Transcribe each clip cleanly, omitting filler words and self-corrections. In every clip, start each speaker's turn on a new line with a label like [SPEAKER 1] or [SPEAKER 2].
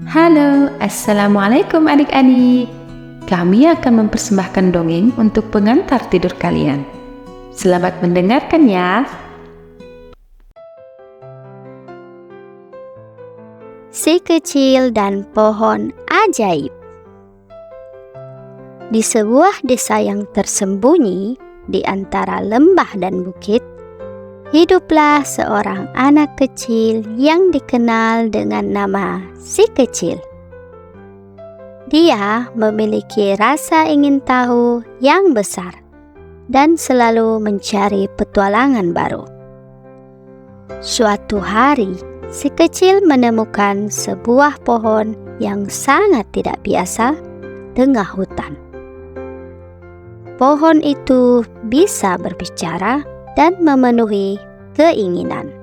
[SPEAKER 1] Halo, Assalamualaikum adik-adik. Kami akan mempersembahkan dongeng untuk pengantar tidur kalian. Selamat mendengarkan ya.
[SPEAKER 2] Si kecil dan pohon ajaib. Di sebuah desa yang tersembunyi di antara lembah dan bukit, hiduplah seorang anak kecil yang dikenal dengan nama si kecil. Dia memiliki rasa ingin tahu yang besar dan selalu mencari petualangan baru. Suatu hari, si kecil menemukan sebuah pohon yang sangat tidak biasa di tengah hutan. Pohon itu bisa berbicara dan memenuhi keinginan.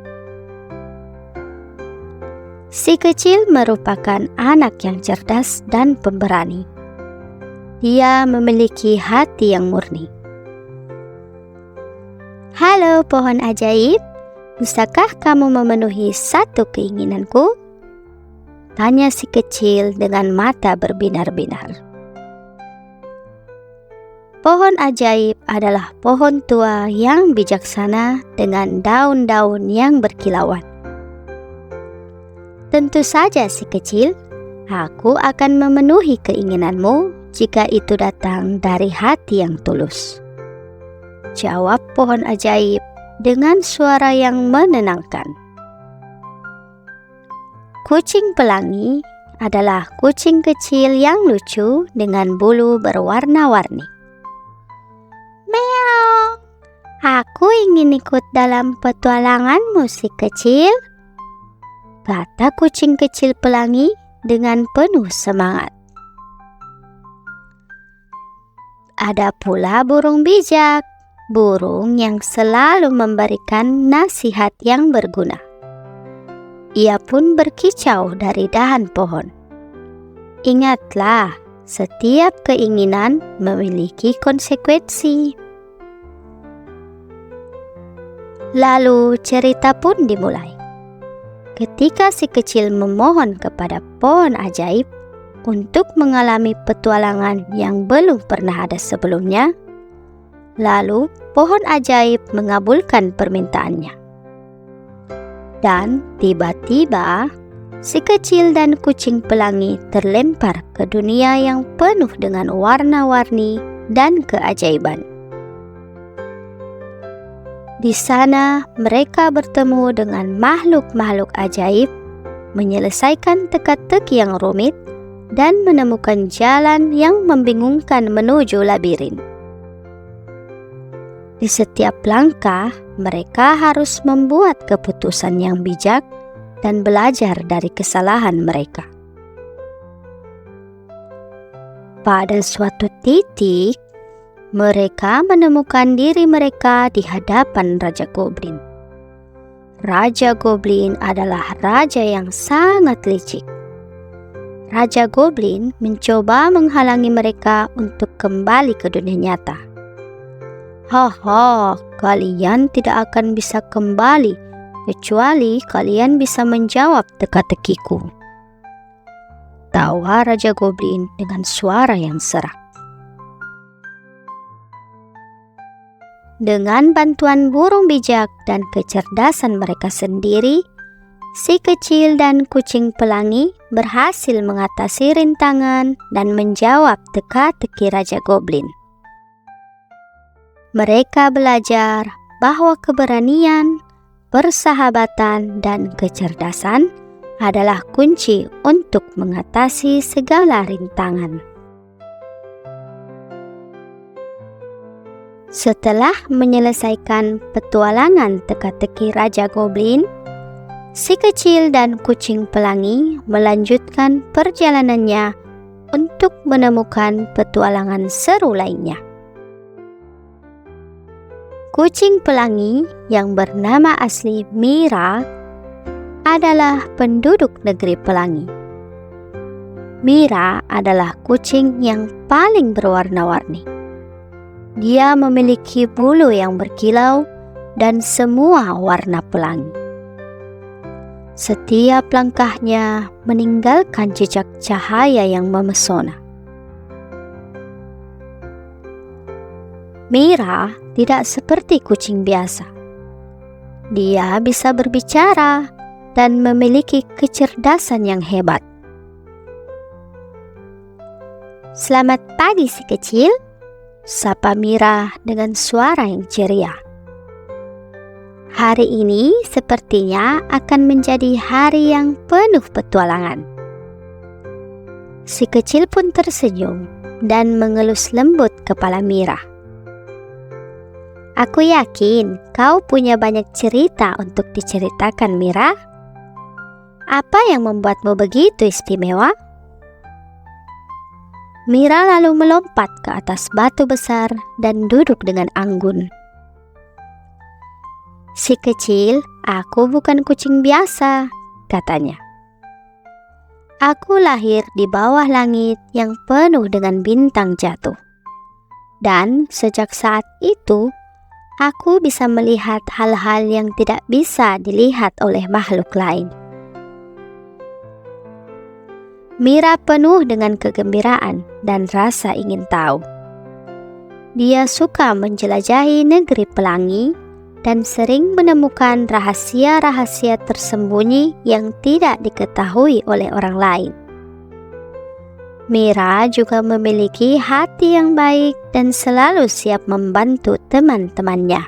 [SPEAKER 2] Si kecil merupakan anak yang cerdas dan pemberani. Dia memiliki hati yang murni. Halo pohon ajaib, bisakah kamu memenuhi satu keinginanku? Tanya si kecil dengan mata berbinar-binar. Pohon ajaib adalah pohon tua yang bijaksana dengan daun-daun yang berkilauan. Tentu saja si kecil, aku akan memenuhi keinginanmu jika itu datang dari hati yang tulus. Jawab pohon ajaib dengan suara yang menenangkan. Kucing pelangi adalah kucing kecil yang lucu dengan bulu berwarna-warni. Meow, aku ingin ikut dalam petualanganmu si kecil, kata kucing kecil pelangi dengan penuh semangat. Ada pula burung bijak, burung yang selalu memberikan nasihat yang berguna. Ia pun berkicau dari dahan pohon. Ingatlah, setiap keinginan memiliki konsekuensi. Lalu cerita pun dimulai. Ketika si kecil memohon kepada pohon ajaib untuk mengalami petualangan yang belum pernah ada sebelumnya, lalu pohon ajaib mengabulkan permintaannya. Dan tiba-tiba si kecil dan kucing pelangi terlempar ke dunia yang penuh dengan warna-warni dan keajaiban. Di sana mereka bertemu dengan makhluk-makhluk ajaib, menyelesaikan teka-teki yang rumit, dan menemukan jalan yang membingungkan menuju labirin. Di setiap langkah, mereka harus membuat keputusan yang bijak dan belajar dari kesalahan mereka. Pada suatu titik, mereka menemukan diri mereka di hadapan Raja Goblin. Raja Goblin adalah raja yang sangat licik. Raja Goblin mencoba menghalangi mereka untuk kembali ke dunia nyata. Haha, kalian tidak akan bisa kembali kecuali kalian bisa menjawab teka-tekiku, tawa Raja Goblin dengan suara yang serak. Dengan bantuan burung bijak dan kecerdasan mereka sendiri, si kecil dan kucing pelangi berhasil mengatasi rintangan dan menjawab teka-teki Raja Goblin. Mereka belajar bahwa keberanian, persahabatan, dan kecerdasan adalah kunci untuk mengatasi segala rintangan. Setelah menyelesaikan petualangan teka-teki Raja Goblin, si kecil dan kucing pelangi melanjutkan perjalanannya untuk menemukan petualangan seru lainnya. Kucing pelangi yang bernama asli Mira adalah penduduk negeri pelangi. Mira adalah kucing yang paling berwarna-warni. Dia memiliki bulu yang berkilau dan semua warna pelangi. Setiap langkahnya meninggalkan jejak cahaya yang memesona. Mira tidak seperti kucing biasa. Dia bisa berbicara dan memiliki kecerdasan yang hebat. "Selamat pagi si kecil," sapa Mira dengan suara yang ceria. Hari ini sepertinya akan menjadi hari yang penuh petualangan. Si kecil pun tersenyum dan mengelus lembut kepala Mira. "Aku yakin kau punya banyak cerita untuk diceritakan, Mira. Apa yang membuatmu begitu istimewa?" Mira lalu melompat ke atas batu besar dan duduk dengan anggun. "Si kecil, aku bukan kucing biasa," katanya. "Aku lahir di bawah langit yang penuh dengan bintang jatuh. Dan sejak saat itu, aku bisa melihat hal-hal yang tidak bisa dilihat oleh makhluk lain." Mira penuh dengan kegembiraan dan rasa ingin tahu. Dia suka menjelajahi negeri pelangi dan sering menemukan rahasia-rahasia tersembunyi yang tidak diketahui oleh orang lain. Mira juga memiliki hati yang baik dan selalu siap membantu teman-temannya.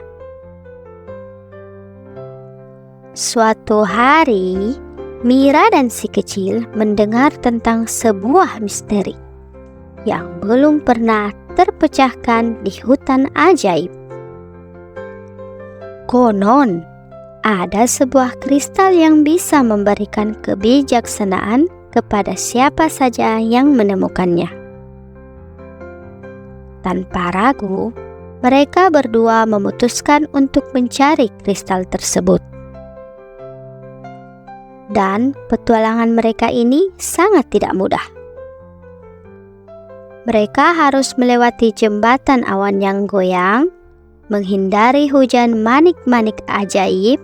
[SPEAKER 2] Suatu hari, Mira dan si kecil mendengar tentang sebuah misteri yang belum pernah terpecahkan di hutan ajaib. Konon, ada sebuah kristal yang bisa memberikan kebijaksanaan kepada siapa saja yang menemukannya. Tanpa ragu, mereka berdua memutuskan untuk mencari kristal tersebut. Dan petualangan mereka ini sangat tidak mudah. Mereka harus melewati jembatan awan yang goyang, menghindari hujan manik-manik ajaib,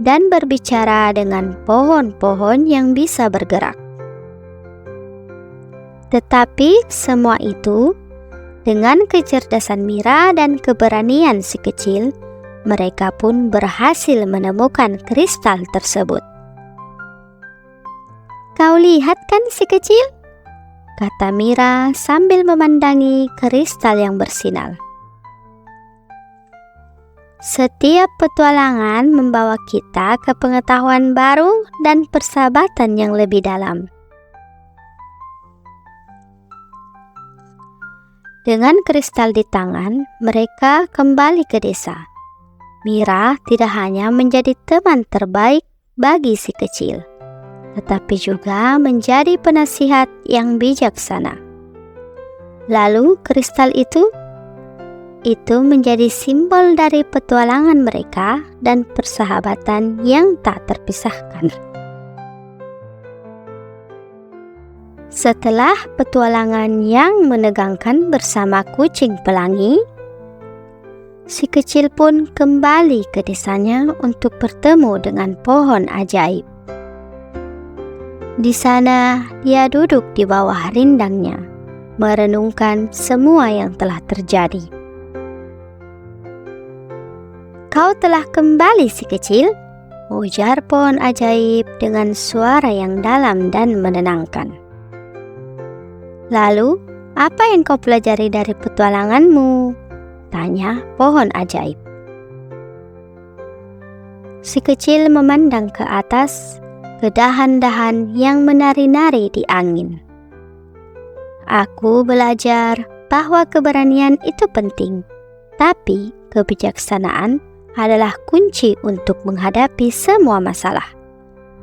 [SPEAKER 2] dan berbicara dengan pohon-pohon yang bisa bergerak. Tetapi semua itu, dengan kecerdasan Mira dan keberanian si kecil, mereka pun berhasil menemukan kristal tersebut. "Kau lihat kan si kecil?" kata Mira sambil memandangi kristal yang bersinar. Setiap petualangan membawa kita ke pengetahuan baru dan persahabatan yang lebih dalam. Dengan kristal di tangan, mereka kembali ke desa. Mira tidak hanya menjadi teman terbaik bagi si kecil, tetapi juga menjadi penasihat yang bijaksana. Lalu kristal itu menjadi simbol dari petualangan mereka dan persahabatan yang tak terpisahkan. Setelah petualangan yang menegangkan bersama kucing pelangi, si kecil pun kembali ke desanya untuk bertemu dengan pohon ajaib. Di sana, dia duduk di bawah rindangnya, merenungkan semua yang telah terjadi. "Kau telah kembali si kecil," ujar pohon ajaib dengan suara yang dalam dan menenangkan. "Lalu, apa yang kau pelajari dari petualanganmu?" tanya pohon ajaib. Si kecil memandang ke atas, ke dahan-dahan yang menari-nari di angin. "Aku belajar bahwa keberanian itu penting, tapi kebijaksanaan adalah kunci untuk menghadapi semua masalah,"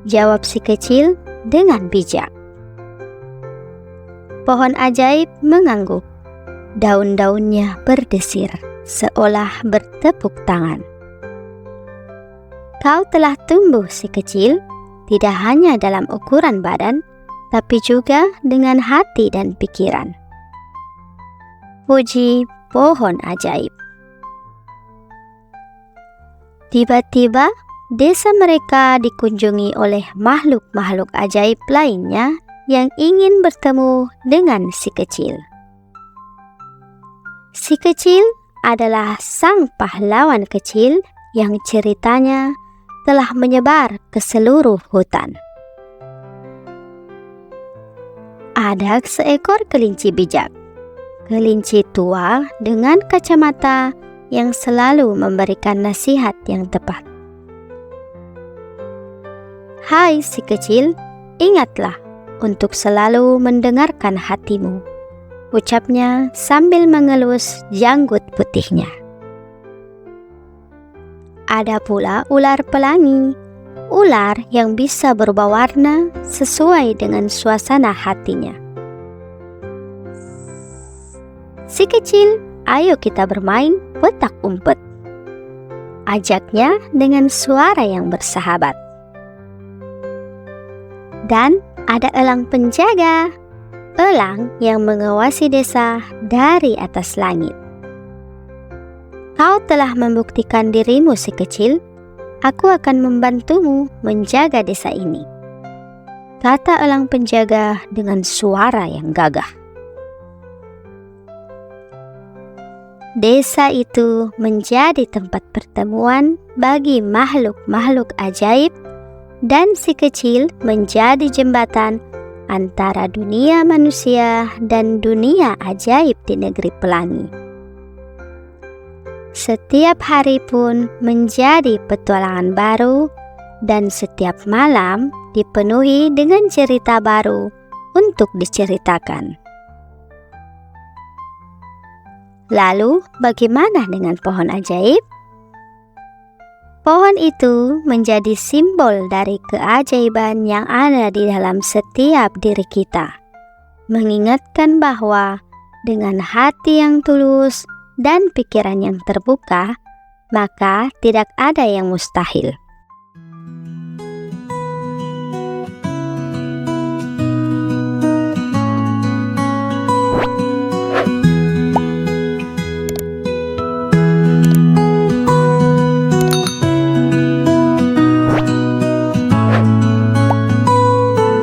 [SPEAKER 2] jawab si kecil dengan bijak. Pohon ajaib mengangguk. Daun-daunnya berdesir, seolah bertepuk tangan. "Kau telah tumbuh si kecil, tidak hanya dalam ukuran badan, tapi juga dengan hati dan pikiran," puji pohon ajaib. Tiba-tiba desa mereka dikunjungi oleh makhluk-makhluk ajaib lainnya yang ingin bertemu dengan si kecil. Si kecil adalah sang pahlawan kecil yang ceritanya telah menyebar ke seluruh hutan. Ada seekor kelinci bijak, kelinci tua dengan kacamata yang selalu memberikan nasihat yang tepat. Hai si kecil, ingatlah untuk selalu mendengarkan hatimu, ucapnya sambil mengelus janggut putihnya. Ada pula ular pelangi, ular yang bisa berubah warna sesuai dengan suasana hatinya. Si kecil, ayo kita bermain petak umpet, ajaknya dengan suara yang bersahabat. Dan ada elang penjaga, elang yang mengawasi desa dari atas langit. Kau telah membuktikan dirimu si kecil, aku akan membantumu menjaga desa ini, kata elang penjaga dengan suara yang gagah. Desa itu menjadi tempat pertemuan bagi makhluk-makhluk ajaib, dan si kecil menjadi jembatan antara dunia manusia dan dunia ajaib di negeri pelangi. Setiap hari pun menjadi petualangan baru, dan setiap malam dipenuhi dengan cerita baru untuk diceritakan. Lalu, bagaimana dengan pohon ajaib? Pohon itu menjadi simbol dari keajaiban yang ada di dalam setiap diri kita, mengingatkan bahwa dengan hati yang tulus dan pikiran yang terbuka, maka tidak ada yang mustahil.